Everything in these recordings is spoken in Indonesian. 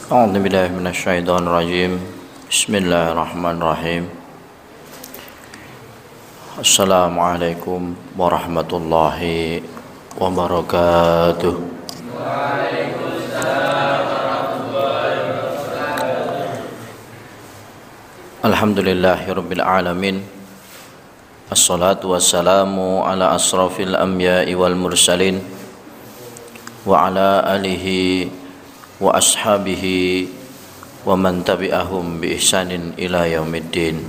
A'udzu billahi minasyaitonir rajim. Bismillahirrahmanirrahim. Assalamualaikum warahmatullahi wabarakatuh. Waalaikumsalam warahmatullahi wabarakatuh. Alhamdulillahirabbil alamin. Assalatu wassalamu ala asrafil anbiya'i wal mursalin wa ala alihi wa ashabihi wa man tabi'ahum bi ihsanin ila yaumiddin.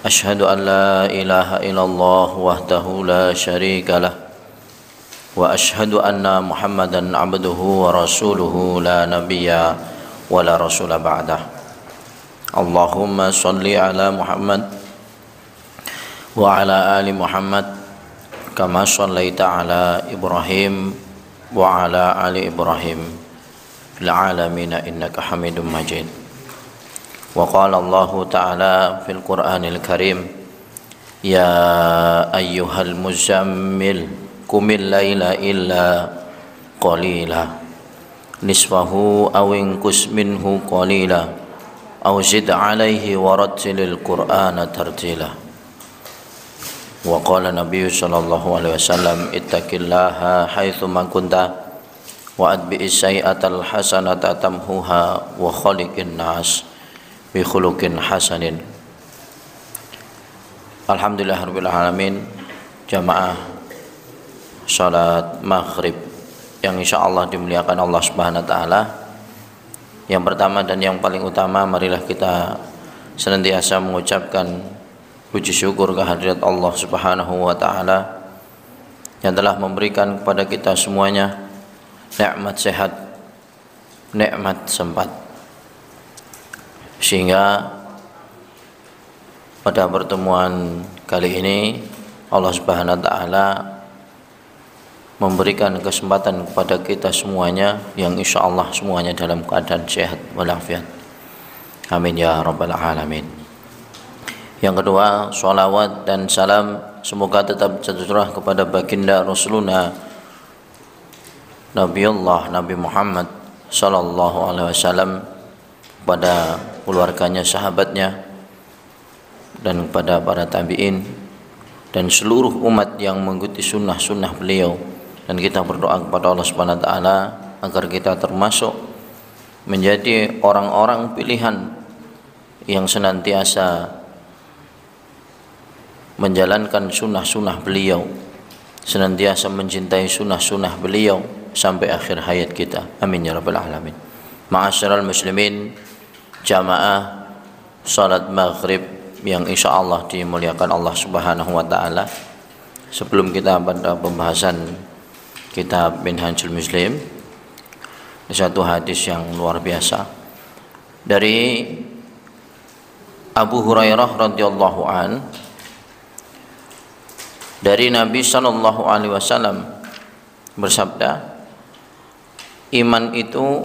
Asyhadu an la ilaha illallah wahdahu la syarikalah wa asyhadu anna Muhammadan abduhu wa rasuluhu la nabiyya wa la rasula ba'dah. Allahumma shalli ala Muhammad wa ala ali Muhammad kama shallaita ala Ibrahim wa ala ali Ibrahim fil alamin innaka Hamidum Majid. Wa qala Allah ta'ala fil Qur'anil Karim, ya ayyuhal muzammil qumil laila illa qalila nisfahu aw inqus minhu qalila aw zid alaihi warattilil Qur'ana tartila. Wa qala Nabi sallallahu alaihi wasallam, ittaqillaha haitsu ma kunta wa atbi'is sayyi'atal hasanata tamhuha wa khaliqin nas bi khuluqin hasanin. Alhamdulillahirabbil alamin. Jamaah salat maghrib yang insyaallah dimuliakan Allah Subhanahu wa taala. Yang pertama dan yang paling utama, marilah kita senantiasa mengucapkan puji syukur kehadirat Allah Subhanahu wa taala yang telah memberikan kepada kita semuanya nikmat sehat, nikmat sempat, sehingga pada pertemuan kali ini Allah Subhanahu wa taala memberikan kesempatan kepada kita semuanya yang insyaallah semuanya dalam keadaan sehat walafiat. Amin ya rabbal alamin. Yang kedua, sholawat dan salam semoga tetap tercurah kepada baginda Rasulullah Nabi Muhammad sallallahu alaihi wasallam, kepada keluarganya, sahabatnya, dan kepada para tabi'in dan seluruh umat yang mengikuti sunnah-sunnah beliau. Dan kita berdoa kepada Allah Subhanahu wa taala agar kita termasuk menjadi orang-orang pilihan yang senantiasa menjalankan sunnah-sunnah beliau, senantiasa mencintai sunnah-sunnah beliau sampai akhir hayat kita. Amin ya rabbal alamin. Ma'asyiral muslimin, jamaah salat maghrib yang insyaallah dimuliakan Allah Subhanahu wa taala. Sebelum kita pada pembahasan kitab Minhajul Muslim, satu hadis yang luar biasa dari Abu Hurairah radhiyallahu an, dari Nabi sallallahu alaihi wasallam bersabda, iman itu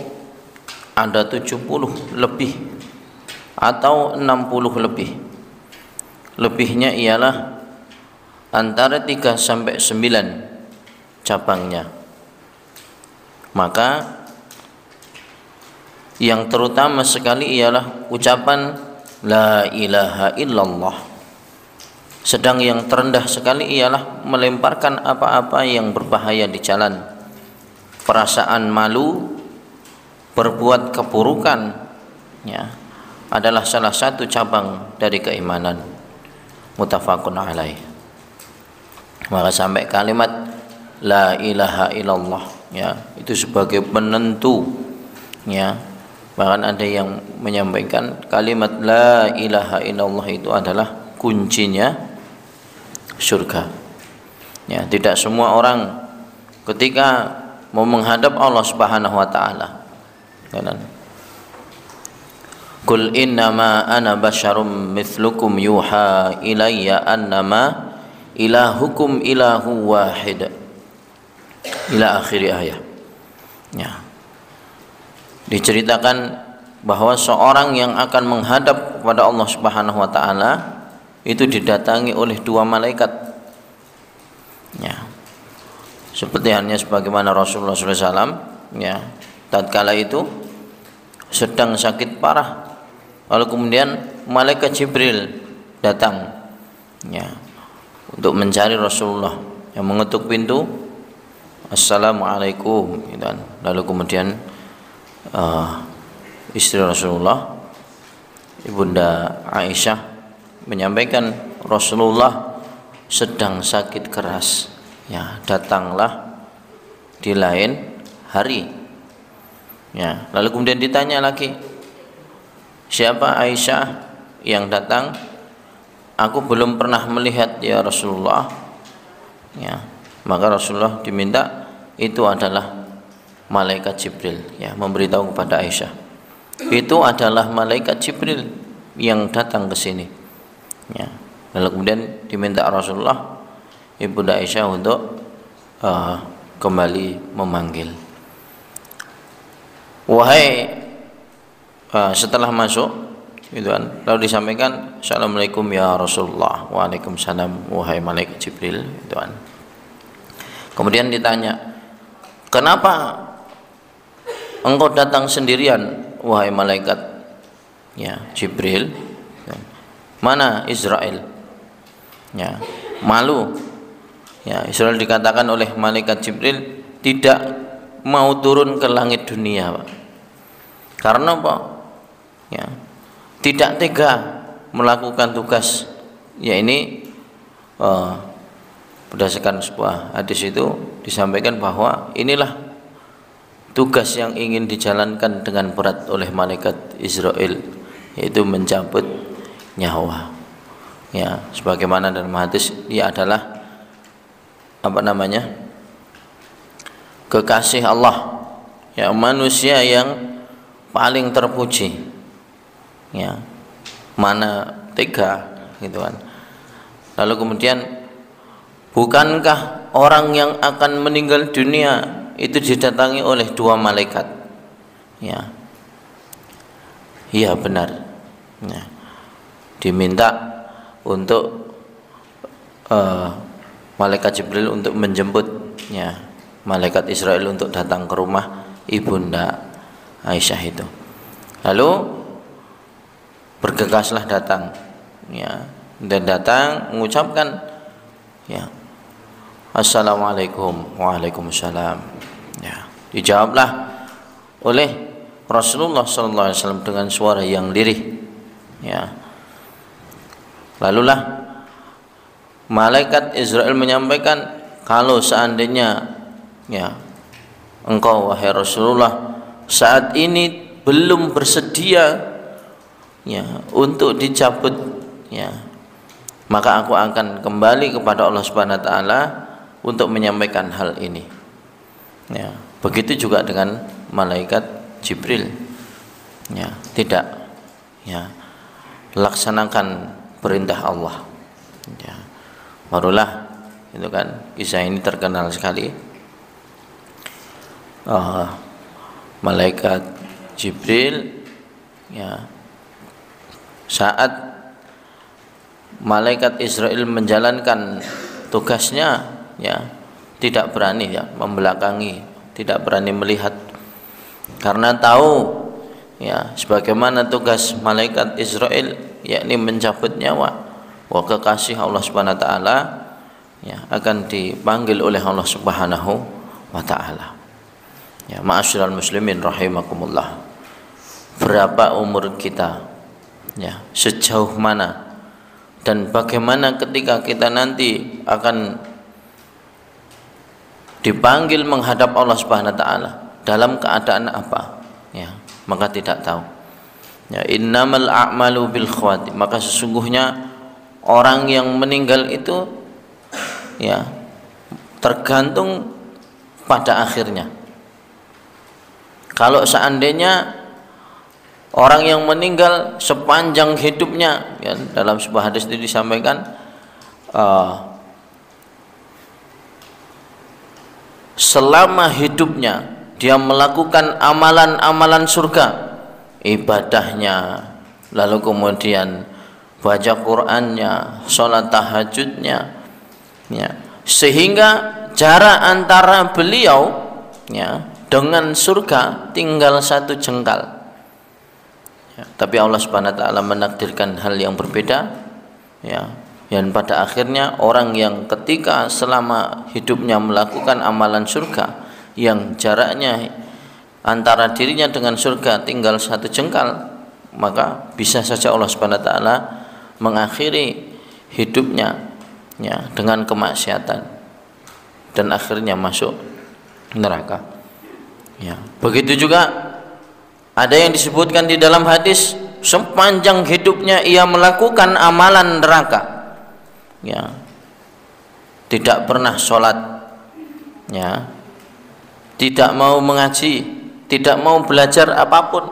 ada 70 lebih atau 60 lebih. Lebihnya ialah antara 3 sampai 9 cabangnya. Maka yang terutama sekali ialah ucapan la ilaha illallah. Sedang yang terendah sekali ialah melemparkan apa-apa yang berbahaya di jalan. Perasaan malu, berbuat keburukan, ya, adalah salah satu cabang dari keimanan. Muttafaqun alaih. Maka sampai kalimat la ilaha illallah, ya, itu sebagai penentu, ya. Bahkan ada yang menyampaikan kalimat la ilaha illallah itu adalah kuncinya surga. Ya, tidak semua orang ketika mau menghadap Allah Subhanahu wa taala, Qul innama ana basyarum mithlukum yuha ilayya annama ilahukum ilahu wahid ila akhir ayat. Ya. Diceritakan bahwa seorang yang akan menghadap kepada Allah Subhanahu wa taala itu didatangi oleh 2 malaikat. Ya. Seperti halnya sebagaimana Rasulullah SAW, ya, tatkala itu sedang sakit parah. Lalu kemudian malaikat Jibril datang ya untuk mencari Rasulullah, yang mengetuk pintu, assalamualaikum gitu kan. Lalu kemudian istri Rasulullah, Ibunda Aisyah, menyampaikan Rasulullah sedang sakit keras ya, datanglah di lain hari ya. Lalu kemudian ditanya lagi, siapa Aisyah yang datang? Aku belum pernah melihat ya Rasulullah ya. Maka Rasulullah diminta, itu adalah malaikat Jibril ya, memberitahu kepada Aisyah, itu adalah malaikat Jibril yang datang ke sini ya. Lalu kemudian diminta Rasulullah, Ibunda Aisyah untuk kembali memanggil. Setelah masuk gitu kan, lalu disampaikan, assalamualaikum ya Rasulullah. Waalaikumsalam wahai malaikat Jibril gitu kan. Kemudian ditanya, kenapa engkau datang sendirian wahai malaikat ya Jibril? Mana Israel? Ya, malu. Ya, Israel dikatakan oleh malaikat Jibril tidak mau turun ke langit dunia, Pak. Karena apa? Ya, tidak tega melakukan tugas. Ya, ini berdasarkan sebuah hadis itu disampaikan bahwa inilah tugas yang ingin dijalankan dengan berat oleh malaikat Israel, yaitu mencabut nyawa. Ya, sebagaimana dalam hadis, dia adalah kekasih Allah, ya, manusia yang paling terpuji. Ya, mana tega gitu kan. Lalu kemudian, bukankah orang yang akan meninggal dunia itu didatangi oleh dua malaikat? Ya, iya benar. Ya, diminta untuk malaikat Jibril untuk menjemput ya malaikat Israel untuk datang ke rumah Ibunda Aisyah itu. Lalu bergegaslah datang ya, dan datang mengucapkan ya assalamualaikum. Waalaikumsalam ya. Dijawablah oleh Rasulullah SAW dengan suara yang lirih ya. Lalulah malaikat Israel menyampaikan, kalau seandainya ya engkau wahai Rasulullah saat ini belum bersedia ya untuk dicabut ya, maka aku akan kembali kepada Allah Subhanahu wa taala untuk menyampaikan hal ini. Ya, begitu juga dengan malaikat Jibril. Ya, tidak ya laksanakan perintah Allah. Ya. Barulah itu kan, kisah ini terkenal sekali. Malaikat Jibril ya, saat malaikat Israel menjalankan tugasnya ya, tidak berani ya membelakangi, tidak berani melihat, karena tahu ya sebagaimana tugas malaikat Israel yakni mencabut nyawa, wa kekasih Allah Subhanahu wa taala ya akan dipanggil oleh Allah Subhanahu wa taala. Ya, ma'asyiral muslimin rahimakumullah. Berapa umur kita? Ya, sejauh mana dan bagaimana ketika kita nanti akan dipanggil menghadap Allah Subhanahu wa taala, dalam keadaan apa? Ya, maka tidak tahu. Ya, innamal a'malu bil khawatim. Maka sesungguhnya orang yang meninggal itu ya tergantung pada akhirnya. Kalau seandainya orang yang meninggal sepanjang hidupnya ya, dalam sebuah hadis itu disampaikan selama hidupnya dia melakukan amalan-amalan surga, ibadahnya, lalu kemudian baca Qur'annya, sholat tahajudnya ya, sehingga jarak antara beliau ya dengan surga tinggal satu jengkal. Ya, tapi Allah Subhanahu wa taala menakdirkan hal yang berbeda, ya. Dan pada akhirnya orang yang ketika selama hidupnya melakukan amalan surga yang jaraknya antara dirinya dengan surga tinggal satu jengkal, maka bisa saja Allah Subhanahu wa taala mengakhiri hidupnya, ya, dengan kemaksiatan dan akhirnya masuk neraka. Ya, begitu juga ada yang disebutkan di dalam hadis, sepanjang hidupnya ia melakukan amalan neraka. Ya, tidak pernah sholat, ya, tidak mau mengaji, tidak mau belajar apapun,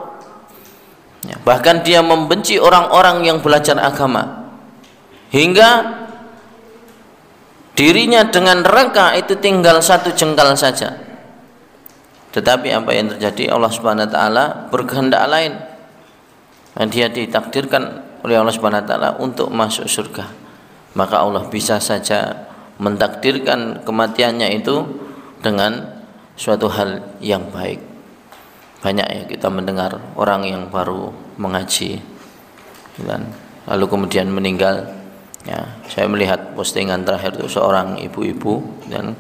ya, bahkan dia membenci orang-orang yang belajar agama, hingga dirinya dengan neraka itu tinggal satu jengkal saja. Tetapi apa yang terjadi, Allah Subhanahu wa taala berkehendak lain, dan dia ditakdirkan oleh Allah Subhanahu wa taala untuk masuk surga. Maka Allah bisa saja mentakdirkan kematiannya itu dengan suatu hal yang baik. Banyak ya kita mendengar orang yang baru mengaji dan lalu kemudian meninggal. Ya, saya melihat postingan terakhir itu seorang ibu-ibu dan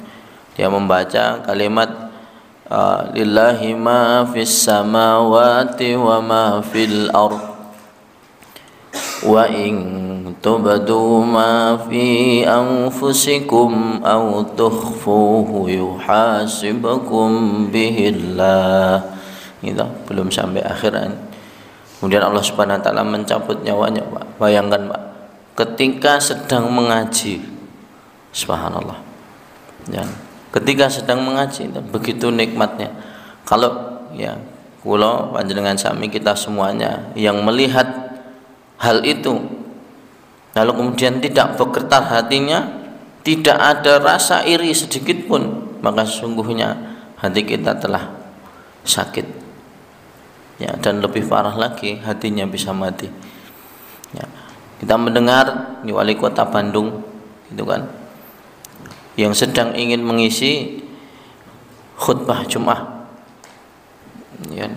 dia membaca kalimat lillahi ma fis samawati wa ma fil ard wa in tubdu ma fi anfusikum aw tukhfuhu yuhasibukum bihillah. Itu belum sampai akhiran. Kemudian Allah Subhanahu wa taala mencabut nyawanya, Pak. Bayangkan, Pak, ketika sedang mengaji. Subhanallah. Ya, ketika sedang mengaji dan begitu nikmatnya. Kalau ya kula panjenengan sami kita semuanya yang melihat hal itu, lalu kemudian tidak bergetar hatinya, tidak ada rasa iri sedikit pun, maka sesungguhnya hati kita telah sakit, ya, dan lebih parah lagi hatinya bisa mati. Ya, kita mendengar di wali kota Bandung itu kan, yang sedang ingin mengisi khutbah Jumat, ya,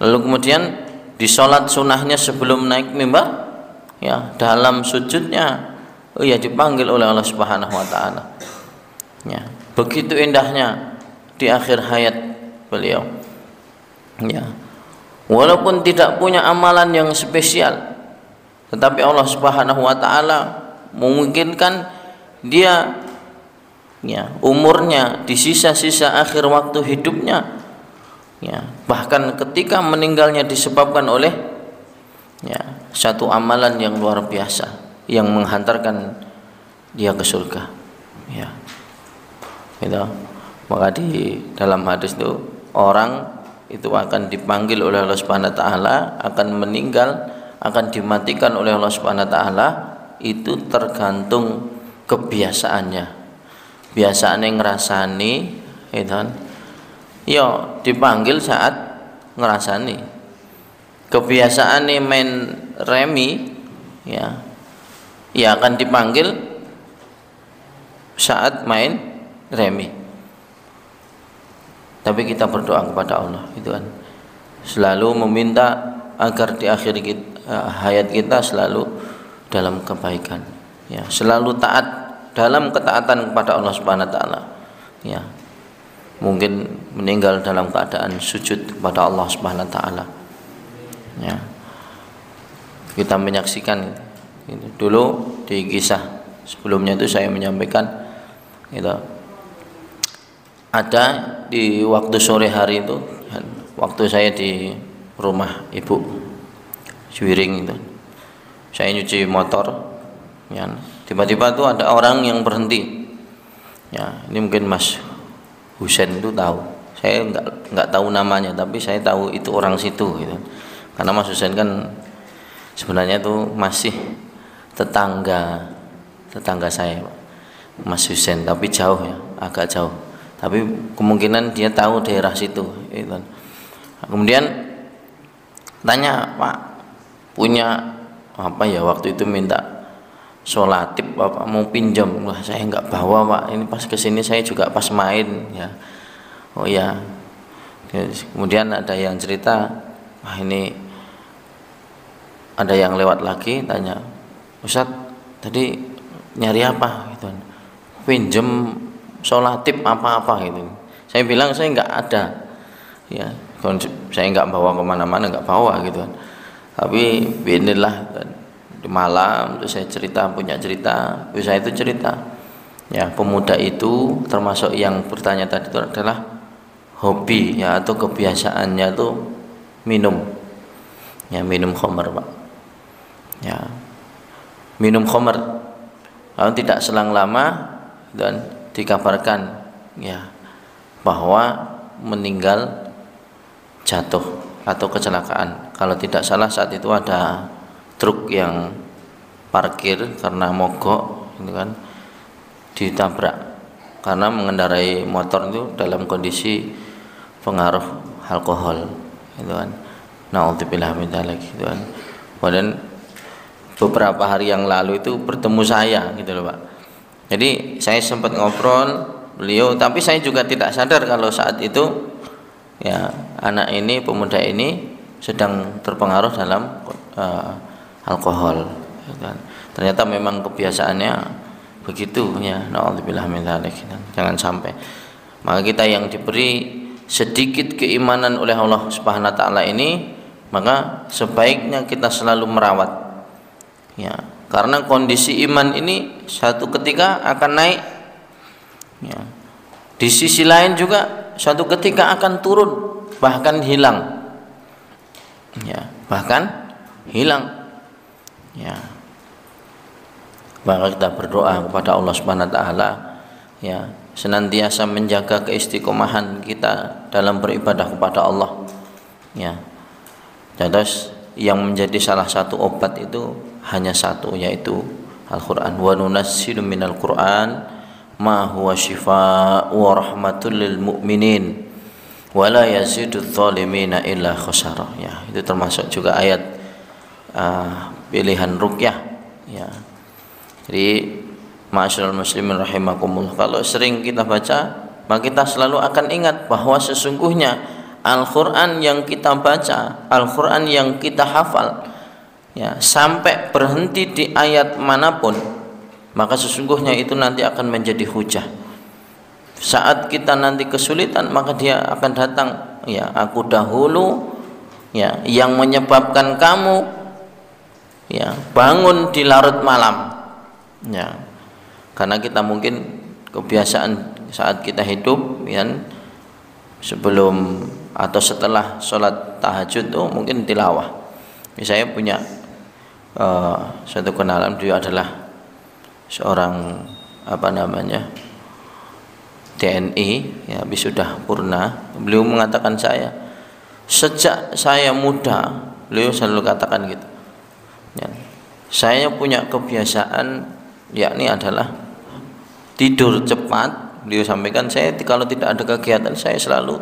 lalu kemudian di sholat sunnahnya sebelum naik mimbar, ya, dalam sujudnya, oh ya, dipanggil oleh Allah Subhanahu wa taala. Ya, begitu indahnya di akhir hayat beliau. Ya, walaupun tidak punya amalan yang spesial, tetapi Allah Subhanahu wa taala memungkinkan dia, ya, umurnya di sisa-sisa akhir waktu hidupnya, ya, bahkan ketika meninggalnya disebabkan oleh, ya, satu amalan yang luar biasa yang menghantarkan dia ke surga. Ya, gitu. Maka di dalam hadis itu orang itu akan dipanggil oleh Allah Subhanahu wa taala, akan meninggal, akan dimatikan oleh Allah Subhanahu wa taala, itu tergantung kebiasaannya. Biasaane ngrasani, itu kan, ya dipanggil saat ngerasani. Kebiasaan main remi, ya, ya akan dipanggil saat main remi. Tapi kita berdoa kepada Allah, itu kan, selalu meminta agar di akhir hayat kita selalu dalam kebaikan, ya, selalu taat dalam ketaatan kepada Allah Subhanahu wa taala. Ya, mungkin meninggal dalam keadaan sujud kepada Allah Subhanahu wa taala. Ya, kita menyaksikan itu. Dulu di kisah sebelumnya itu saya menyampaikan itu, ada di waktu sore hari itu, waktu saya di rumah ibu Juwiring itu, saya nyuci motor, ya, tiba-tiba tuh ada orang yang berhenti. Ya, ini mungkin Mas Husen itu tahu, saya nggak tahu namanya, tapi saya tahu itu orang situ gitu. Karena Mas Husen kan sebenarnya tuh masih tetangga saya, Mas Husen, tapi jauh ya, agak jauh. Tapi kemungkinan dia tahu daerah situ. Gitu. Kemudian tanya, Pak, punya apa ya, waktu itu minta sholatip, Bapak mau pinjam. Wah, saya nggak bawa, Pak, ini pas kesini saya juga pas main, ya. Oh ya, Kemudian ada yang cerita, wah ini ada yang lewat lagi tanya, Ustaz tadi nyari apa gitu, pinjem sholatip apa-apa gitu. Saya bilang saya nggak ada, ya saya nggak bawa kemana-mana, nggak bawa gitu kan. Tapi bismillah di malam itu saya cerita, punya cerita, saya itu cerita. Ya, pemuda itu termasuk yang bertanya tadi itu adalah hobi ya atau kebiasaannya itu minum. Ya, minum khamr, Pak. Ya. Minum khamr. Lalu tidak selang lama dan dikabarkan ya bahwa meninggal jatuh atau kecelakaan. Kalau tidak salah saat itu ada truk yang parkir karena mogok gitu kan, ditabrak karena mengendarai motor itu dalam kondisi pengaruh alkohol gitu kan. Na'udzubillah min dzalik gitu kan. Kemudian beberapa hari yang lalu itu bertemu saya gitu loh Pak. Jadi saya sempat ngobrol beliau, tapi saya juga tidak sadar kalau saat itu ya anak ini, pemuda ini sedang terpengaruh dalam alkohol gitu kan. Ternyata memang kebiasaannya begitu ya. Na'udzubillah min dzalik. Jangan sampai. Maka kita yang diberi sedikit keimanan oleh Allah Subhanahu wa taala ini, maka sebaiknya kita selalu merawat ya, karena kondisi iman ini suatu ketika akan naik ya. Di sisi lain juga suatu ketika akan turun, bahkan hilang ya, bahkan hilang ya. Maka kita berdoa kepada Allah Subhanahu wa taala ya, senantiasa menjaga keistiqomahan kita dalam beribadah kepada Allah ya. Terus yang menjadi salah satu obat itu hanya satu, yaitu Al-Qur'an. Wa nunazzilu minal Qur'an ma huwa shifaa'un wa rahmatul lil mu'minin wa la yazidudz zalimina illa khasara ya. Itu termasuk juga ayat pilihan ruqyah ya. Jadi ma'asyiral muslimin rahimakumullah, kalau sering kita baca, maka kita selalu akan ingat bahwa sesungguhnya Al-Quran yang kita baca, Al-Quran yang kita hafal ya, sampai berhenti di ayat manapun, maka sesungguhnya itu nanti akan menjadi hujah. Saat kita nanti kesulitan, maka dia akan datang ya, aku dahulu ya yang menyebabkan kamu ya bangun di larut malam ya. Karena kita mungkin kebiasaan saat kita hidup ya, sebelum atau setelah sholat tahajud tuh mungkin tilawah. Saya punya suatu kenalan, dia adalah seorang TNI ya, wisuda purna. Beliau mengatakan saya, sejak saya muda, beliau selalu katakan gitu ya, saya punya kebiasaan yakni adalah tidur cepat. Beliau sampaikan, saya kalau tidak ada kegiatan saya selalu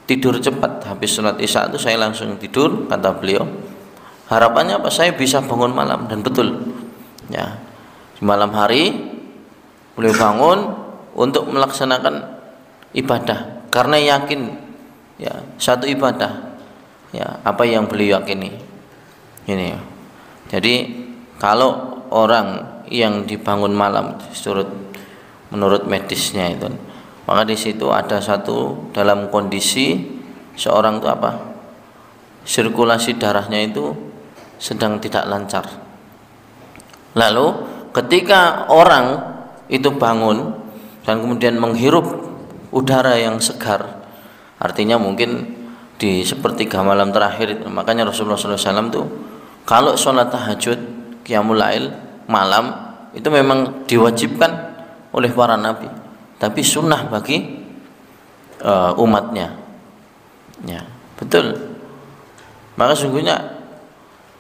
tidur cepat. Habis sholat isya itu saya langsung tidur, kata beliau. Harapannya apa? Saya bisa bangun malam. Dan betul ya, di malam hari beliau bangun untuk melaksanakan ibadah karena yakin ya satu ibadah ya apa yang beliau yakini ini. Jadi kalau orang yang dibangun malam menurut medisnya itu, maka di situ ada satu dalam kondisi seorang itu apa? Sirkulasi darahnya itu sedang tidak lancar. Lalu ketika orang itu bangun dan kemudian menghirup udara yang segar, artinya mungkin di sepertiga malam terakhir itu, makanya Rasulullah SAW tuh kalau sholat tahajud qiyamul lail malam itu memang diwajibkan oleh para nabi, tapi sunnah bagi umatnya ya. Betul. Maka sungguhnya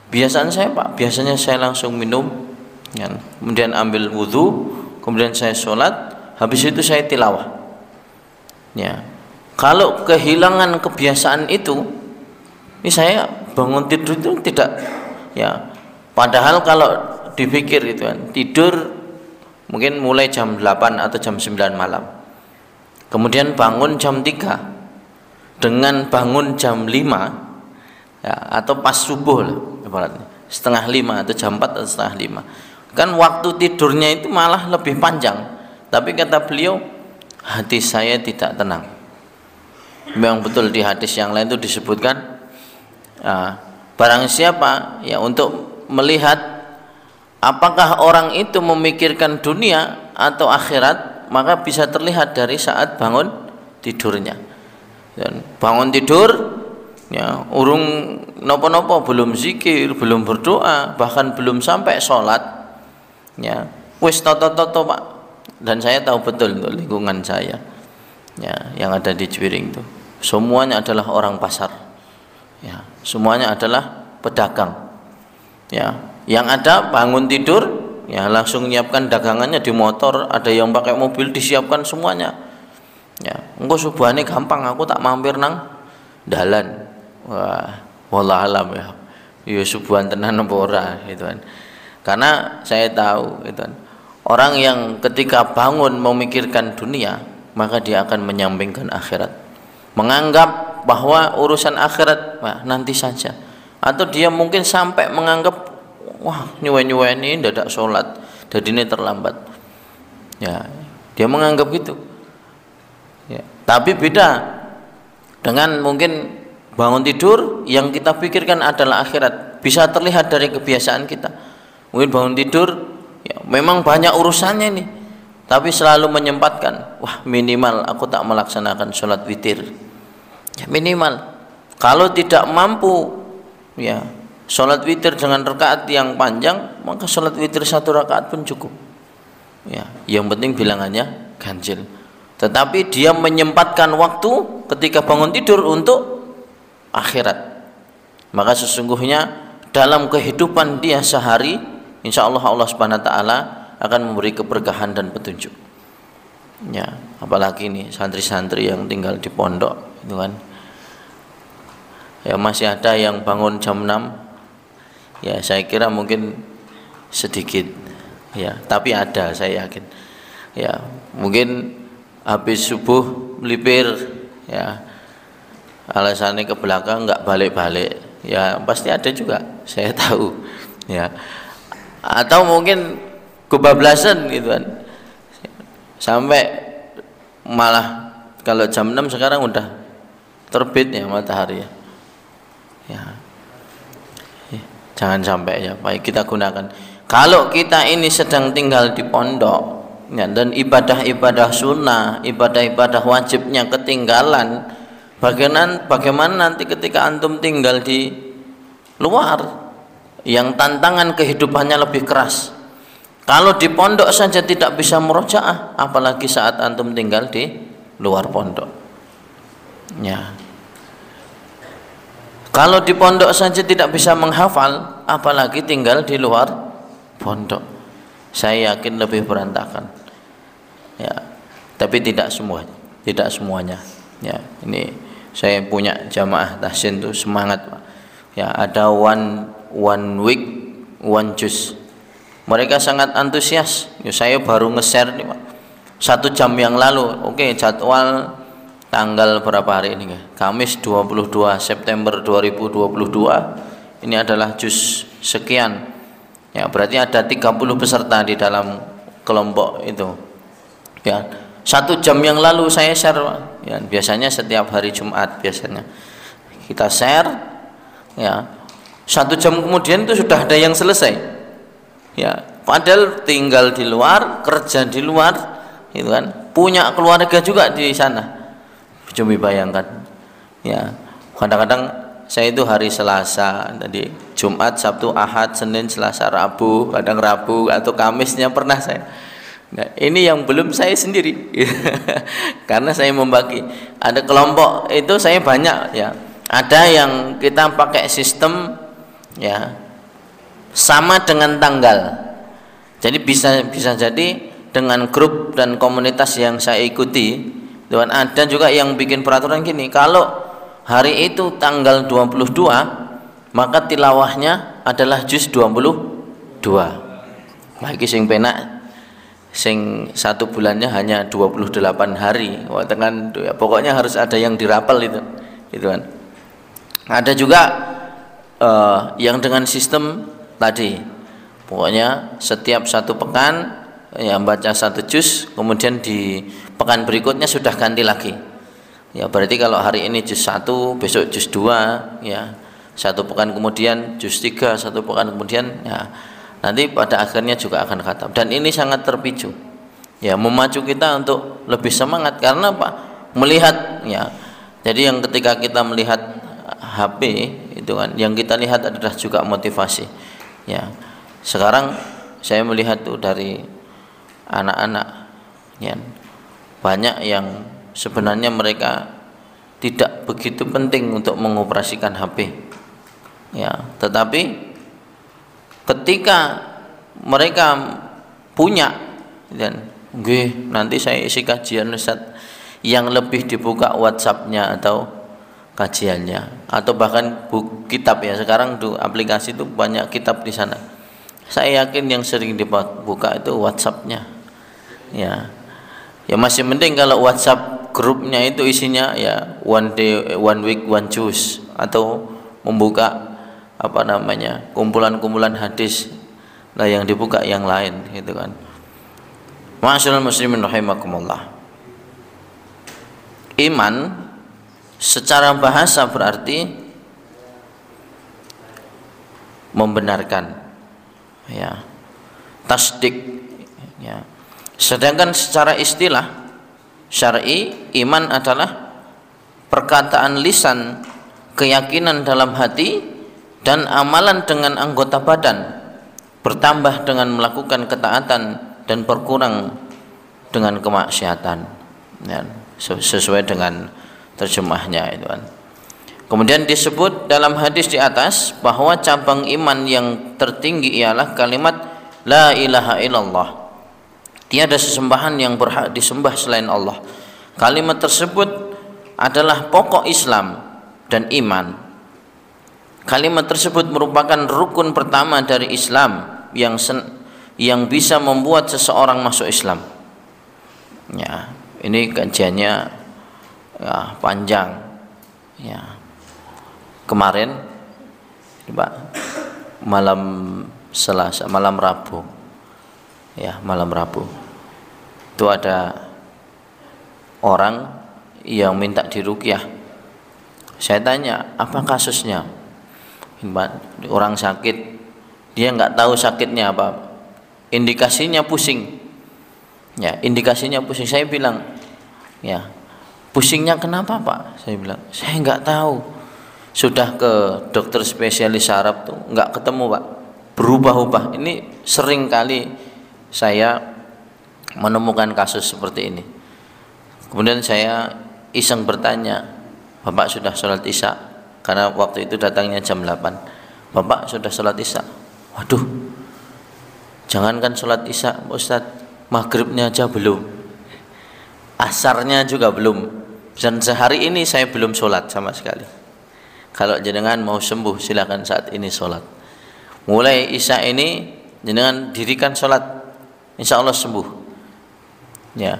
biasanya saya langsung minum ya, kemudian ambil wudhu, kemudian saya sholat, habis itu saya tilawah ya. Kalau kehilangan kebiasaan itu, ini saya bangun tidur itu tidak ya, padahal kalau dipikir itu kan tidur mungkin mulai jam 8 atau jam 9 malam, kemudian bangun jam 3, dengan bangun jam 5 ya, atau pas subuh lah ibaratnya, setengah 5 atau jam 4 atau setengah 5, kan waktu tidurnya itu malah lebih panjang. Tapi kata beliau, hati saya tidak tenang. Memang betul di hadis yang lain itu disebutkan, barang siapa ya untuk melihat apakah orang itu memikirkan dunia atau akhirat, maka bisa terlihat dari saat bangun tidurnya. Dan bangun tidur ya urung nopo-nopo, belum zikir, belum berdoa, bahkan belum sampai sholat ya wis toto-toto Pak. Dan saya tahu betul untuk lingkungan saya ya yang ada di Jwiring itu semuanya adalah orang pasar ya, semuanya adalah pedagang ya. Yang ada bangun tidur ya langsung nyiapkan dagangannya di motor, ada yang pakai mobil disiapkan semuanya ya. Engko subuhane gampang, aku tak mampir nang dalan. Wah, wallah alam ya. Ya subuhan tenan apa ora gitu kan. Karena saya tahu gitu kan. Orang yang ketika bangun memikirkan dunia, maka dia akan menyampingkan akhirat. Menganggap bahwa urusan akhirat nanti saja. Atau dia mungkin sampai menganggap wah nyuwe-nyuwe ini dadak sholat, jadi ini terlambat. Ya, dia menganggap gitu. Ya, tapi beda dengan mungkin bangun tidur yang kita pikirkan adalah akhirat. Bisa terlihat dari kebiasaan kita. Mungkin bangun tidur ya, memang banyak urusannya nih, tapi selalu menyempatkan, wah minimal aku tak melaksanakan sholat witir ya, minimal. Kalau tidak mampu ya sholat witir dengan rakaat yang panjang, maka sholat witir 1 rakaat pun cukup ya, yang penting bilangannya ganjil. Tetapi dia menyempatkan waktu ketika bangun tidur untuk akhirat, maka sesungguhnya dalam kehidupan dia sehari, insya Allah Allah Subhanahu Wa Taala akan memberi keberkahan dan petunjuk ya. Apalagi nih santri-santri yang tinggal di pondok itu kan ya, masih ada yang bangun jam 6 ya, saya kira mungkin sedikit ya, tapi ada, saya yakin ya. Mungkin habis subuh melipir ya, alasannya ke belakang nggak balik-balik ya, pasti ada juga, saya tahu ya. Atau mungkin kebablasan gitu kan, sampai malah kalau jam 6 sekarang udah terbit ya matahari ya. Jangan sampai ya, baik kita gunakan. Kalau kita ini sedang tinggal di pondok ya, dan ibadah-ibadah sunnah, ibadah-ibadah wajibnya ketinggalan, bagaimana nanti ketika antum tinggal di luar yang tantangan kehidupannya lebih keras. Kalau di pondok saja tidak bisa murojaah, apalagi saat antum tinggal di luar pondok ya. Kalau di pondok saja tidak bisa menghafal, apalagi tinggal di luar pondok. Saya yakin lebih berantakan ya. Tapi tidak semuanya ya. Ini saya punya jamaah tahsin tuh semangat Pak ya, ada one week one juz. Mereka sangat antusias ya. Saya baru nge-share nih Pak 1 jam yang lalu. Oke, jadwal tanggal berapa hari ini? Kamis 22 September 2022. Ini adalah juz sekian. Ya, berarti ada 30 peserta di dalam kelompok itu. Ya, 1 jam yang lalu saya share. Ya, biasanya setiap hari Jumat biasanya kita share. Ya, 1 jam kemudian itu sudah ada yang selesai. Ya, padahal tinggal di luar, kerja di luar, itu kan, punya keluarga juga di sana. Cuma bayangkan ya, kadang-kadang saya itu hari Selasa, tadi Jumat, Sabtu, Ahad, Senin, Selasa, Rabu, kadang Rabu atau Kamisnya pernah saya. Nah, ini yang belum saya sendiri karena saya membagi. Ada kelompok itu saya banyak ya, ada yang kita pakai sistem ya sama dengan tanggal, jadi bisa jadi dengan grup dan komunitas yang saya ikuti. Dan ada juga yang bikin peraturan gini, kalau hari itu tanggal 22 maka tilawahnya adalah juz 22. Bagi sing penak sing 1 bulannya hanya 28 hari. Wah, dengan ya, pokoknya harus ada yang dirapel itu gitu kan. Ada juga yang dengan sistem tadi, pokoknya setiap satu pekan ya baca satu juz, kemudian di pekan berikutnya sudah ganti lagi. Ya berarti kalau hari ini juz 1, besok juz 2, ya satu pekan kemudian juz 3, satu pekan kemudian, ya nanti pada akhirnya juga akan khatam. Dan ini sangat terpicu, ya memacu kita untuk lebih semangat. Karena apa? Melihat, ya jadi yang ketika kita melihat HP itu kan, yang kita lihat adalah juga motivasi. Ya sekarang saya melihat tuh dari anak-anak, ya banyak yang sebenarnya mereka tidak begitu penting untuk mengoperasikan HP, ya tetapi ketika mereka punya, dan nanti saya isi kajian Ustaz, yang lebih dibuka WhatsApp-nya atau kajiannya, atau bahkan kitab, ya sekarang tuh aplikasi itu banyak kitab di sana. Saya yakin yang sering dibuka itu WhatsApp-nya, ya masih mending kalau WhatsApp grupnya itu isinya ya one day, one week, one juice, atau membuka apa namanya kumpulan-kumpulan hadis. Nah yang dibuka yang lain gitu kan. Ma'asyiral muslimin rahimakumullah. Iman secara bahasa berarti membenarkan, ya tasdik, ya. Sedangkan secara istilah syar'i, iman adalah perkataan lisan, keyakinan dalam hati, dan amalan dengan anggota badan, bertambah dengan melakukan ketaatan dan berkurang dengan kemaksiatan, ya, sesuai dengan terjemahnya itu kan. Kemudian disebut dalam hadis di atas bahwa cabang iman yang tertinggi ialah kalimat la ilaha illallah, tiada sesembahan yang berhak disembah selain Allah. Kalimat tersebut adalah pokok Islam dan iman. Kalimat tersebut merupakan rukun pertama dari Islam yang bisa membuat seseorang masuk Islam. Ya, ini kajiannya ya panjang. Ya. Kemarin Pak, malam Selasa, malam Rabu. Ya, malam Rabu. Itu ada orang yang minta diruqyah. Saya tanya, apa kasusnya? Orang sakit, dia nggak tahu sakitnya apa, indikasinya pusing, ya indikasinya pusing. Saya bilang, ya pusingnya kenapa Pak? Saya bilang, saya nggak tahu, sudah ke dokter spesialis saraf tuh nggak ketemu Pak, berubah-ubah. Ini sering kali saya menemukan kasus seperti ini. Kemudian saya iseng bertanya, Bapak sudah sholat isya? Karena waktu itu datangnya jam 8. Bapak sudah sholat isya? Waduh, jangankan sholat isya Ustaz, maghribnya aja belum, asarnya juga belum, dan sehari ini saya belum sholat sama sekali. Kalau jenengan mau sembuh silakan saat ini sholat. Mulai isya ini jenengan dirikan sholat, insya Allah sembuh. Ya,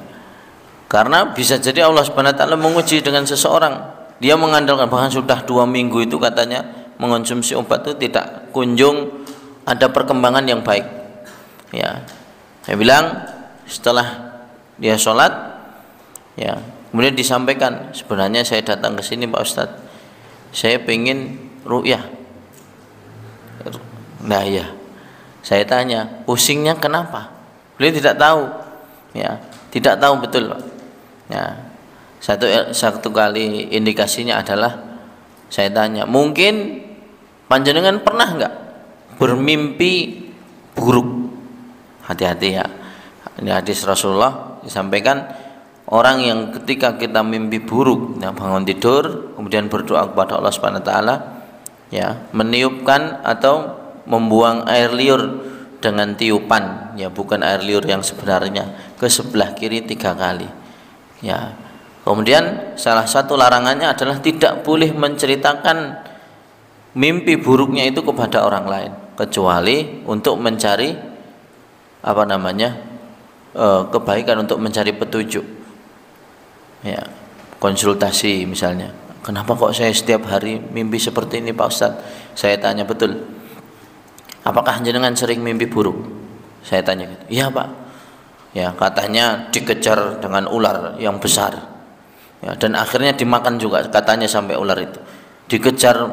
karena bisa jadi Allah Subhanahu wa taala menguji dengan seseorang. Dia mengandalkan, bahkan sudah 2 minggu itu katanya mengonsumsi obat itu tidak kunjung ada perkembangan yang baik. Ya, saya bilang setelah dia sholat, ya kemudian disampaikan, sebenarnya saya datang ke sini Pak Ustadz, saya pengen ruqyah. Nah ya, saya tanya pusingnya kenapa? Beliau tidak tahu, ya tidak tahu betul Pak. Ya, satu kali indikasinya adalah saya tanya, mungkin panjenengan pernah nggak bermimpi buruk? Hati-hati ya, ini hadis Rasulullah disampaikan, orang yang ketika kita mimpi buruk, ya, bangun tidur kemudian berdoa kepada Allah Subhanahu wa taala, ya meniupkan atau membuang air liur dengan tiupan, ya bukan air liur yang sebenarnya, ke sebelah kiri 3 kali. Ya, kemudian salah satu larangannya adalah tidak boleh menceritakan mimpi buruknya itu kepada orang lain, kecuali untuk mencari apa namanya kebaikan, untuk mencari petunjuk, ya konsultasi misalnya, kenapa kok saya setiap hari mimpi seperti ini Pak Ustadz? Saya tanya, betul. Apakah jenengan sering mimpi buruk? Saya tanya gitu. Iya Pak. Ya, katanya dikejar dengan ular yang besar. Ya, dan akhirnya dimakan juga katanya sampai ular itu. Dikejar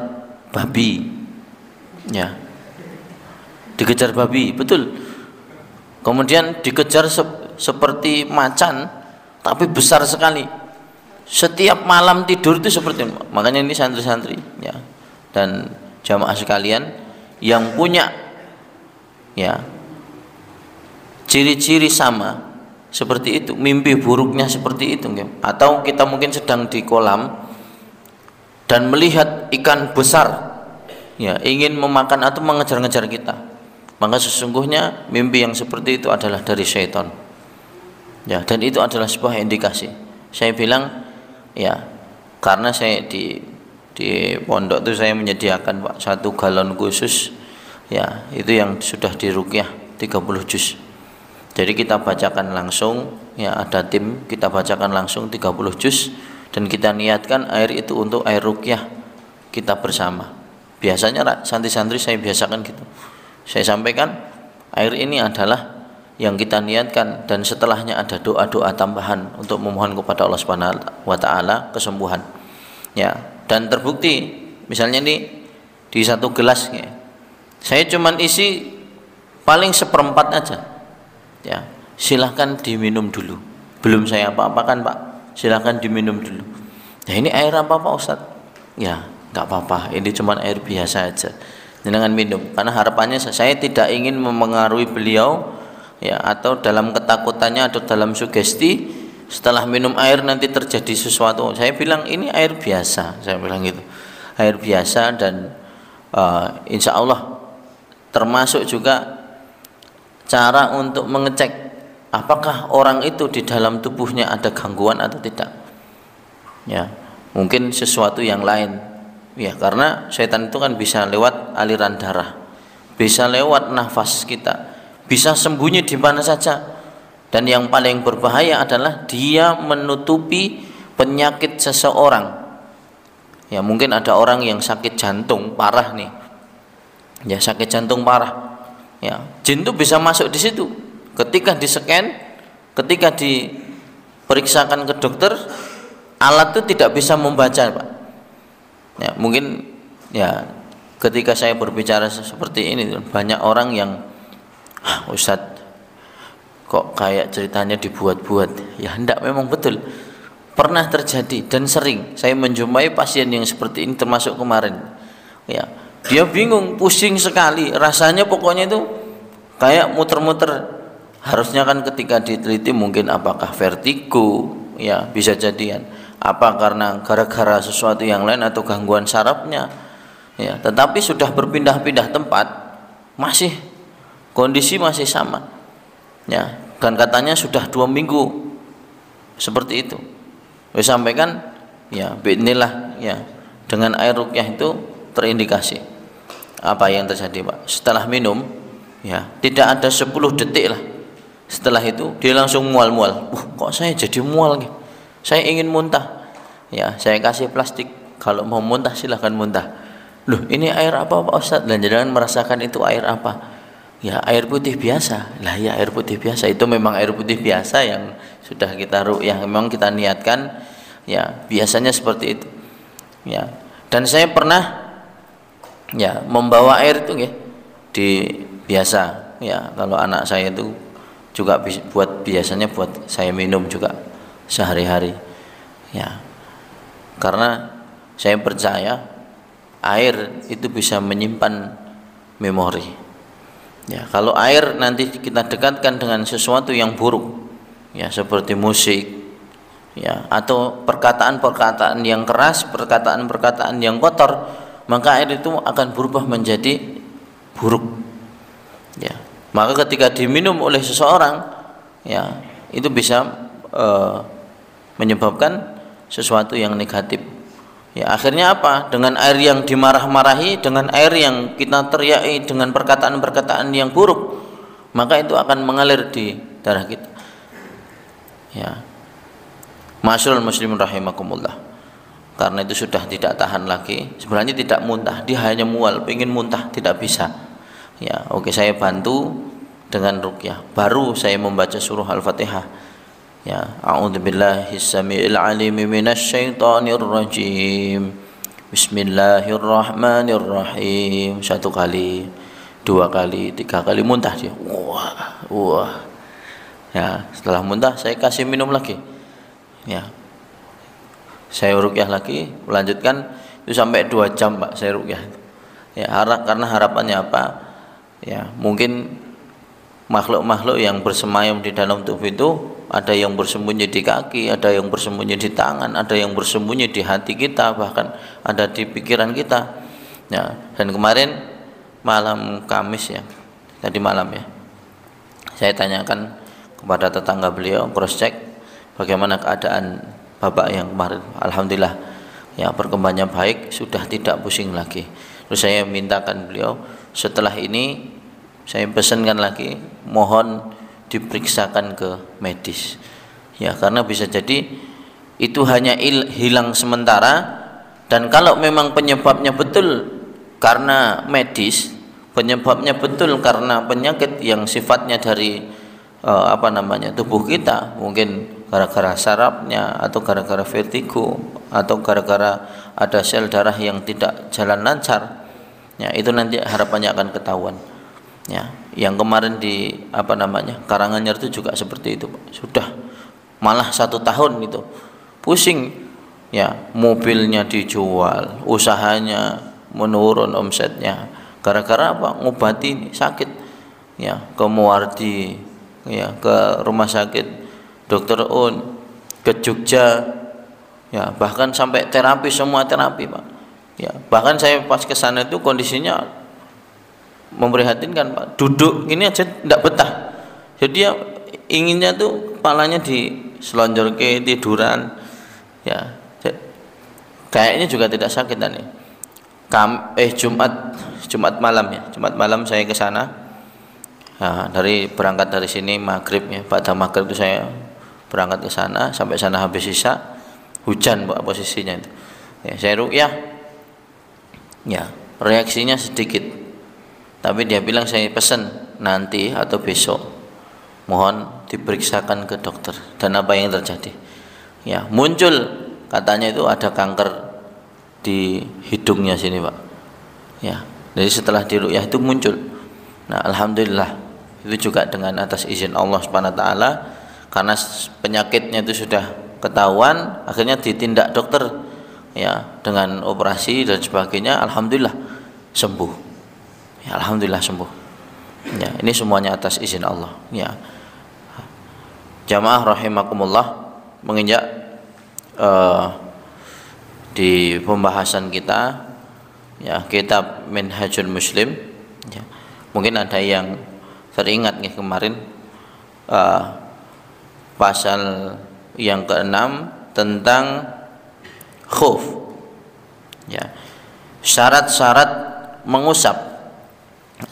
babi. Ya. Dikejar babi, betul. Kemudian dikejar seperti macan tapi besar sekali. Setiap malam tidur itu seperti itu. Makanya ini santri-santri ya dan jamaah sekalian yang punya ya ciri-ciri sama seperti itu, mimpi buruknya seperti itu, atau kita mungkin sedang di kolam dan melihat ikan besar ya ingin memakan atau mengejar-ngejar kita, maka sesungguhnya mimpi yang seperti itu adalah dari syaitan ya, dan itu adalah sebuah indikasi. Saya bilang ya, karena saya di pondok itu saya menyediakan Pak 1 galon khusus ya, itu yang sudah diruqyah 30 juz. Jadi kita bacakan langsung ya, ada tim kita bacakan langsung 30 juz dan kita niatkan air itu untuk air ruqyah kita bersama. Biasanya santri-santri saya biasakan gitu. Saya sampaikan air ini adalah yang kita niatkan dan setelahnya ada doa-doa tambahan untuk memohon kepada Allah Subhanahu wa taala kesembuhan. Ya, dan terbukti misalnya ini di 1 gelas ya, saya cuman isi paling 1/4 aja. Ya, silahkan diminum dulu. Belum saya apa-apakan Pak, silahkan diminum dulu. Ya, ini air apa Pak Ustadz? Ya, nggak apa-apa, ini cuma air biasa aja. Jangan minum, karena harapannya saya tidak ingin memengaruhi beliau ya, atau dalam ketakutannya atau dalam sugesti setelah minum air nanti terjadi sesuatu. Saya bilang ini air biasa, saya bilang gitu, air biasa dan insya Allah termasuk juga cara untuk mengecek apakah orang itu di dalam tubuhnya ada gangguan atau tidak. Ya, mungkin sesuatu yang lain. Ya, karena setan itu kan bisa lewat aliran darah, bisa lewat nafas kita, bisa sembunyi di mana saja. Dan yang paling berbahaya adalah dia menutupi penyakit seseorang. Ya, mungkin ada orang yang sakit jantung parah nih. Ya, sakit jantung parah. Ya, jin itu bisa masuk di situ. Ketika di-scan, ketika diperiksakan ke dokter, alat itu tidak bisa membaca, Pak. Ya, mungkin ya ketika saya berbicara seperti ini banyak orang yang Ustadz kok kayak ceritanya dibuat-buat. Ya hendak, memang betul pernah terjadi dan sering saya menjumpai pasien yang seperti ini, termasuk kemarin ya, dia bingung, pusing sekali rasanya, pokoknya itu kayak muter-muter. Harusnya kan ketika diteliti mungkin apakah vertigo ya, bisa jadian apa karena gara-gara sesuatu yang lain atau gangguan sarafnya ya, tetapi sudah berpindah-pindah tempat masih kondisi masih sama ya, dan katanya sudah 2 minggu seperti itu. Saya sampaikan ya, bismillah ya, dengan air ruqyah itu terindikasi. Apa yang terjadi Pak? Setelah minum ya, tidak ada 10 detik lah setelah itu dia langsung mual-mual. Kok saya jadi mual nih? Saya ingin muntah. Ya, saya kasih plastik, kalau mau muntah silahkan muntah. Loh, ini air apa Pak Ustadz? Dan jangan merasakan itu air apa? Ya, air putih biasa. Lah ya, air putih biasa itu memang air putih biasa yang sudah kita ruqyah, memang kita niatkan ya, biasanya seperti itu. Ya. Dan saya pernah ya membawa air itu ya di biasa ya, kalau anak saya itu juga buat, biasanya buat saya minum juga sehari-hari ya, karena saya percaya air itu bisa menyimpan memori ya. Kalau air nanti kita dekatkan dengan sesuatu yang buruk ya, seperti musik ya, atau perkataan-perkataan yang keras, perkataan-perkataan yang kotor, maka air itu akan berubah menjadi buruk ya. Maka ketika diminum oleh seseorang ya, itu bisa menyebabkan sesuatu yang negatif ya. Akhirnya apa? Dengan air yang dimarah-marahi, dengan air yang kita teriaki, dengan perkataan-perkataan yang buruk, maka itu akan mengalir di darah kita ya. Ma'asyiral muslimin rahimakumullah, karena itu sudah tidak tahan lagi. Sebenarnya tidak muntah, dia hanya mual, pengen muntah, tidak bisa. Ya, oke, saya bantu dengan ruqyah. Baru saya membaca surah Al-Fatihah. Ya, a'udzubillahi samiil alim minasyaitonir rajim. Bismillahirrahmanirrahim. 1 kali, 2 kali, 3 kali, muntah dia. Wah. Ya, setelah muntah saya kasih minum lagi. Ya. Saya ruqyah lagi, melanjutkan itu sampai 2 jam, Pak, saya ruqyah. Ya, karena harapannya apa? Ya, mungkin makhluk-makhluk yang bersemayam di dalam tubuh itu ada yang bersembunyi di kaki, ada yang bersembunyi di tangan, ada yang bersembunyi di hati kita, bahkan ada di pikiran kita. Ya, dan kemarin malam Kamis ya, tadi malam ya, saya tanyakan kepada tetangga beliau, cross check bagaimana keadaan bapak yang kemarin. Alhamdulillah ya, perkembangannya baik, sudah tidak pusing lagi. Terus saya mintakan beliau, setelah ini saya pesankan lagi, mohon diperiksakan ke medis ya, karena bisa jadi itu hanya hilang sementara, dan kalau memang penyebabnya betul karena medis, penyebabnya betul karena penyakit yang sifatnya dari tubuh kita, mungkin gara-gara sarafnya, atau gara-gara vertigo, atau gara-gara ada sel darah yang tidak jalan lancar ya, itu nanti harapannya akan ketahuan ya. Yang kemarin di Karanganyar itu juga seperti itu, Pak. Sudah malah 1 tahun itu pusing ya, mobilnya dijual, usahanya menurun omsetnya, gara-gara apa? Ngobati sakit ya, ke Muwardi ya, ke rumah sakit Dr. Un, ke Jogja ya, bahkan sampai terapi, semua terapi, Pak ya. Bahkan saya pas ke sana itu kondisinya memprihatinkan, Pak. Duduk ini aja tidak betah, jadi dia inginnya tuh kepalanya diselonjorke, tiduran ya, kayaknya juga tidak sakit tadi. Jumat malam ya, Jumat malam saya ke sana. Nah, berangkat dari sini maghrib ya, pada maghrib itu saya berangkat ke sana, sampai sana habis isya, hujan, Pak, posisinya itu. Ya, saya ruqyah. Ya, reaksinya sedikit. Tapi dia bilang, saya pesan nanti atau besok mohon diperiksakan ke dokter. Dan apa yang terjadi? Ya, muncul katanya itu ada kanker di hidungnya sini, Pak. Ya, jadi setelah diruqyah itu muncul. Nah, alhamdulillah itu juga dengan atas izin Allah Subhanahu wa taala, karena penyakitnya itu sudah ketahuan, akhirnya ditindak dokter ya, dengan operasi dan sebagainya. Alhamdulillah sembuh. Ya, alhamdulillah sembuh. Ya, ini semuanya atas izin Allah. Ya. Jamaah rahimakumullah, menginjak di pembahasan kita ya, kitab Minhajul Muslim ya. Mungkin ada yang teringat nih kemarin pasal yang ke-6 tentang khuf ya, syarat-syarat mengusap.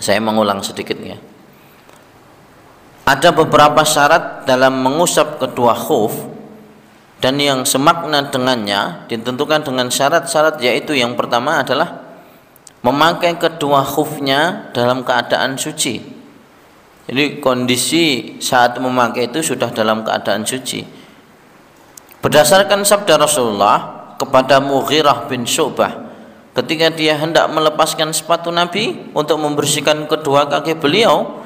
Saya mengulang sedikit ya, ada beberapa syarat dalam mengusap kedua khuf, dan yang semakna dengannya ditentukan dengan syarat-syarat, yaitu yang pertama adalah memakai kedua khufnya dalam keadaan suci. Jadi kondisi saat memakai itu sudah dalam keadaan suci. Berdasarkan sabda Rasulullah kepada Mughirah bin Syu'bah ketika dia hendak melepaskan sepatu Nabi untuk membersihkan kedua kaki beliau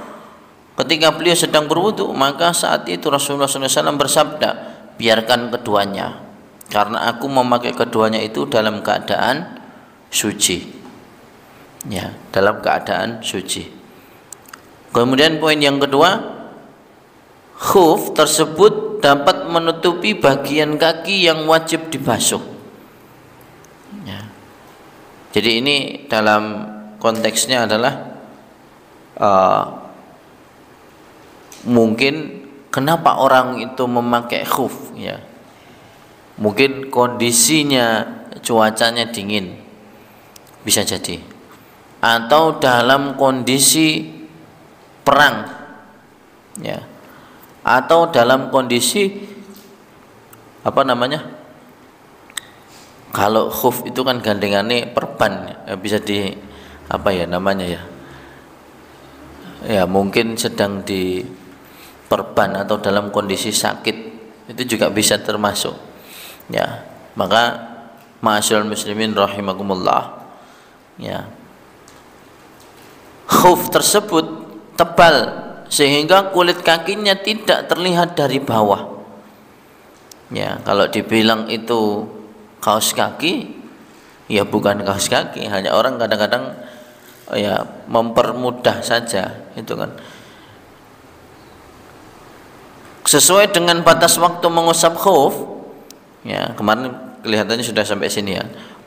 ketika beliau sedang berwudu, maka saat itu Rasulullah SAW bersabda, biarkan keduanya, karena aku memakai keduanya itu dalam keadaan suci ya, dalam keadaan suci. Kemudian poin yang kedua, khuf tersebut dapat menutupi bagian kaki yang wajib dibasuh ya. Jadi ini dalam konteksnya adalah mungkin kenapa orang itu memakai khuf ya, mungkin kondisinya cuacanya dingin, bisa jadi, atau dalam kondisi perang ya, atau dalam kondisi Kalau khuf itu kan gandengannya perban, bisa di apa ya namanya ya? Ya mungkin sedang di perban atau dalam kondisi sakit, itu juga bisa termasuk. Ya, maka ma'asyiral muslimin rahimakumullah, ya, khuf tersebut tebal sehingga kulit kakinya tidak terlihat dari bawah. Ya, kalau dibilang itu kaos kaki, ya bukan kaos kaki, hanya orang kadang-kadang ya mempermudah saja itu kan. Sesuai dengan batas waktu mengusap khuf, ya kemarin kelihatannya sudah sampai sini ya.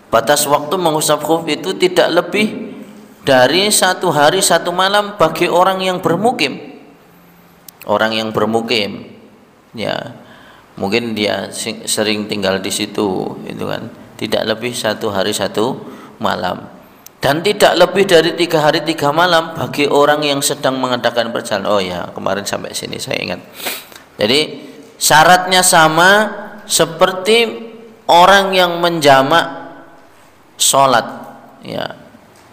Batas waktu mengusap khuf itu tidak lebih dari 1 hari 1 malam bagi orang yang bermukim. Orang yang bermukim, ya mungkin dia sering tinggal di situ, itu kan. Tidak lebih 1 hari 1 malam, dan tidak lebih dari 3 hari 3 malam bagi orang yang sedang mengadakan perjalanan. Oh ya, kemarin sampai sini saya ingat. Jadi syaratnya sama seperti orang yang menjamak sholat, ya,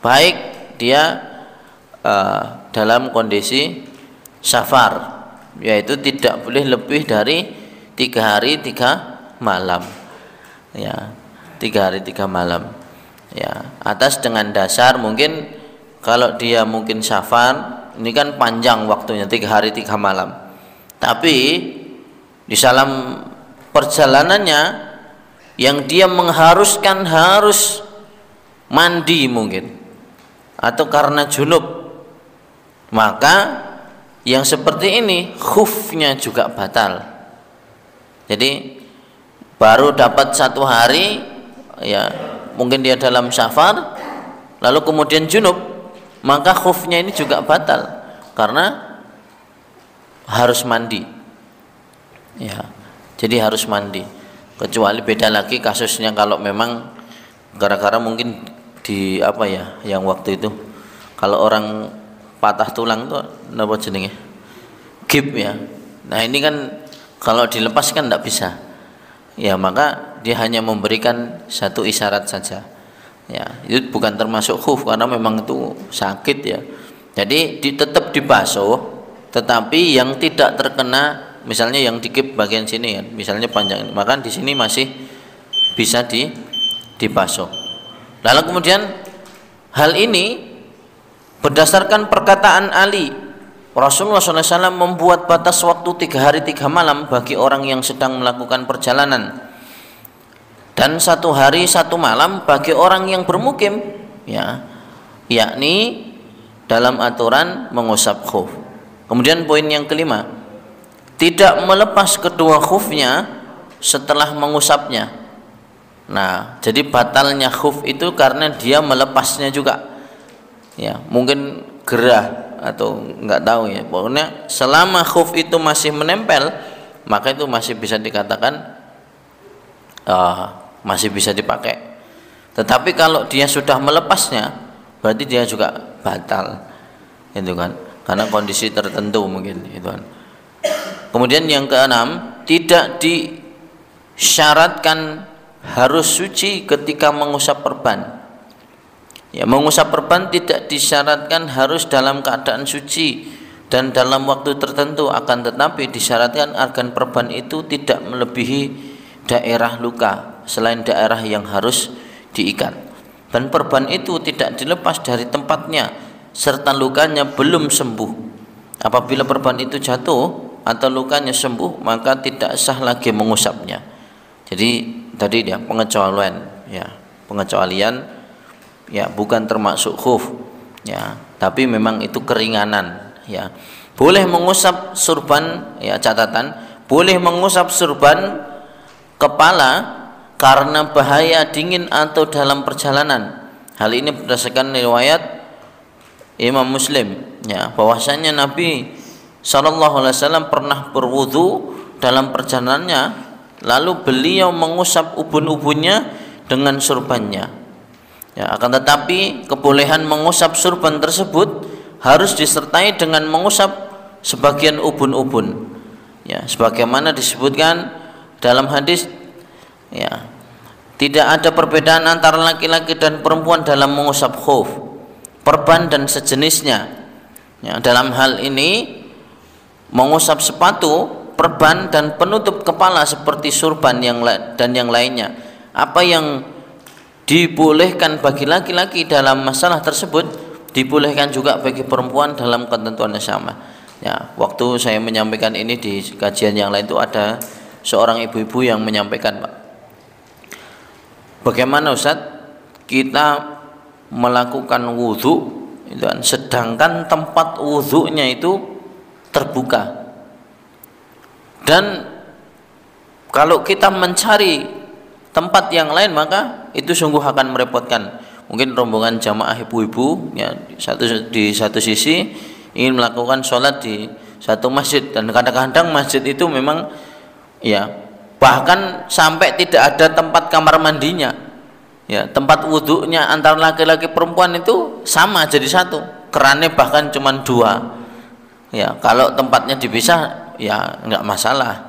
baik dia dalam kondisi safar, yaitu tidak boleh lebih dari 3 hari 3 malam, ya, 3 hari 3 malam, ya. Atas dengan dasar mungkin kalau dia mungkin safar, ini kan panjang waktunya 3 hari 3 malam, tapi di dalam perjalanannya yang dia mengharuskan harus mandi mungkin, atau karena junub, maka yang seperti ini khufnya juga batal. Jadi baru dapat 1 hari, ya mungkin dia dalam safar lalu kemudian junub, maka khufnya ini juga batal karena harus mandi, ya. Jadi harus mandi. Kecuali beda lagi kasusnya kalau memang gara-gara mungkin di apa ya, yang waktu itu kalau orang patah tulang tuh apa jenenge, gip ya. Nah ini kan kalau dilepas kan tidak bisa, ya, maka dia hanya memberikan 1 isyarat saja, ya. Itu bukan termasuk khuf karena memang itu sakit, ya. Jadi tetap dibasuh, tetapi yang tidak terkena, misalnya yang dikip bagian sini kan, misalnya panjang, maka di sini masih bisa dibasuh. Lalu kemudian hal ini berdasarkan perkataan Ali, Rasulullah SAW membuat batas waktu 3 hari 3 malam bagi orang yang sedang melakukan perjalanan, dan 1 hari 1 malam bagi orang yang bermukim, ya, yakni dalam aturan mengusap khuf. Kemudian poin yang kelima, tidak melepas kedua khufnya setelah mengusapnya. Nah, jadi batalnya khuf itu karena dia melepasnya juga, ya, mungkin gerah atau enggak tahu, ya. Pokoknya selama khuf itu masih menempel, maka itu masih bisa dikatakan masih bisa dipakai. Tetapi kalau dia sudah melepasnya, berarti dia juga batal, itu kan, karena kondisi tertentu mungkin, itu kan. Kemudian yang keenam, tidak disyaratkan harus suci ketika mengusap perban. Ya, mengusap perban tidak disyaratkan harus dalam keadaan suci dan dalam waktu tertentu, akan tetapi disyaratkan agar perban itu tidak melebihi daerah luka selain daerah yang harus diikat, dan perban itu tidak dilepas dari tempatnya serta lukanya belum sembuh. Apabila perban itu jatuh atau lukanya sembuh, maka tidak sah lagi mengusapnya. Jadi tadi dia pengecualian, ya, pengecualian, ya, bukan termasuk khuf, ya, tapi memang itu keringanan, ya. Boleh mengusap surban, ya, catatan, boleh mengusap surban kepala karena bahaya dingin atau dalam perjalanan. Hal ini berdasarkan riwayat Imam Muslim, ya, bahwasanya Nabi SAW pernah berwudu dalam perjalanannya, lalu beliau mengusap ubun-ubunnya dengan surbannya, ya. Akan tetapi kebolehan mengusap surban tersebut harus disertai dengan mengusap sebagian ubun-ubun, ya, sebagaimana disebutkan dalam hadis, ya, Tidak ada perbedaan antara laki-laki dan perempuan dalam mengusap khuf, perban dan sejenisnya. Ya, dalam hal ini mengusap sepatu, perban dan penutup kepala seperti surban dan yang lainnya. Apa yang dibolehkan bagi laki-laki dalam masalah tersebut dibolehkan juga bagi perempuan dalam ketentuan yang sama. Ya, waktu saya menyampaikan ini di kajian yang lain itu ada seorang ibu-ibu yang menyampaikan, Pak, bagaimana Ustaz kita melakukan wudhu itu kan, sedangkan tempat wudhunya itu terbuka, dan kalau kita mencari tempat yang lain maka itu sungguh akan merepotkan. Mungkin rombongan jamaah ibu-ibu ya, di satu sisi ingin melakukan sholat di satu masjid, dan kadang-kadang masjid itu memang ya bahkan sampai tidak ada tempat kamar mandinya, ya tempat wudhunya antara laki-laki perempuan itu sama jadi satu, kerannya bahkan cuma 2. Ya kalau tempatnya dipisah ya nggak masalah,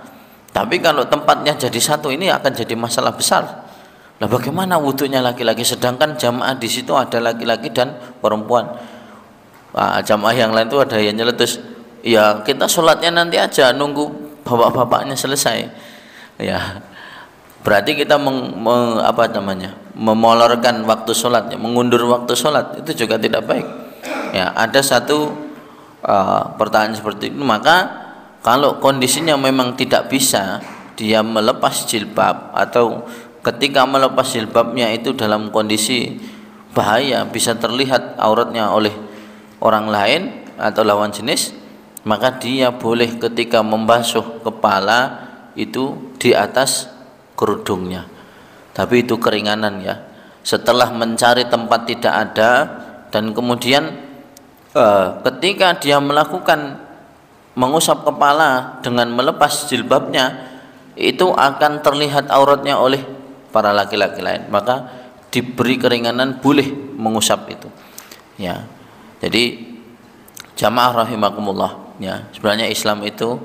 tapi kalau tempatnya jadi satu ini akan jadi masalah besar. Nah, bagaimana wudhunya laki-laki sedangkan jamaah di situ ada laki-laki dan perempuan? Nah, jamaah yang lain itu ada yang nyeletus, ya kita sholatnya nanti aja nunggu bapak-bapaknya selesai. Ya, berarti kita memolorkan waktu sholatnya, mengundur waktu sholat, itu juga tidak baik. Ya, ada satu pertanyaan seperti itu. Maka kalau kondisinya memang tidak bisa dia melepas jilbab, atau ketika melepas jilbabnya itu dalam kondisi bahaya, bisa terlihat auratnya oleh orang lain atau lawan jenis, maka dia boleh ketika membasuh kepala itu di atas kerudungnya, tapi itu keringanan ya. Setelah mencari tempat tidak ada, dan kemudian ketika dia melakukan mengusap kepala dengan melepas jilbabnya, itu akan terlihat auratnya oleh para laki-laki lain, maka diberi keringanan boleh mengusap itu. Ya, jadi jamaah rahimakumullah, ya sebenarnya Islam itu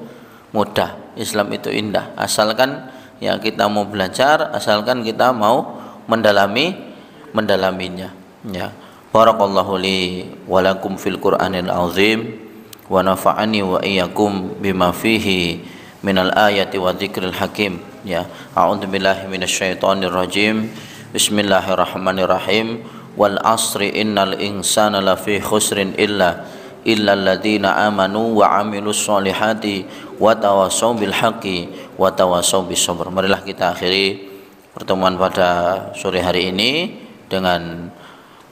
mudah, Islam itu indah, asalkan ya kita mau belajar, asalkan kita mau mendalaminya. Ya, barakallahu li wa lakum fil Qur'anil azim, wa nafa'ani wa iyyakum bima fihi minal ayati wa dzikril hakim. Ya, a'udzubillahi minasyaitonir rajim. Bismillahirrahmanirrahim. Wal asri innal insana lafi khusrin illa alladzina amanu wa amilus solihati wa tawasaw bil haqqi wa tawasaw bis sabr. Marilah kita akhiri pertemuan pada sore hari ini dengan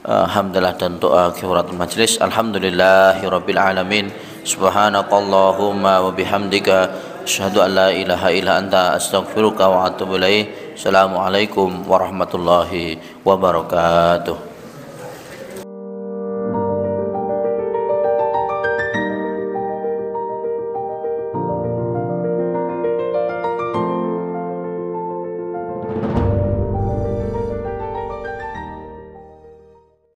hamdalah dan doa kifaratul majlis. Alhamdulillahirabbil alamin. Subhanakallahumma wa bihamdika asyhadu an la ilaha illa anta astaghfiruka wa atubu ilaik. Assalamualaikum warahmatullahi wabarakatuh.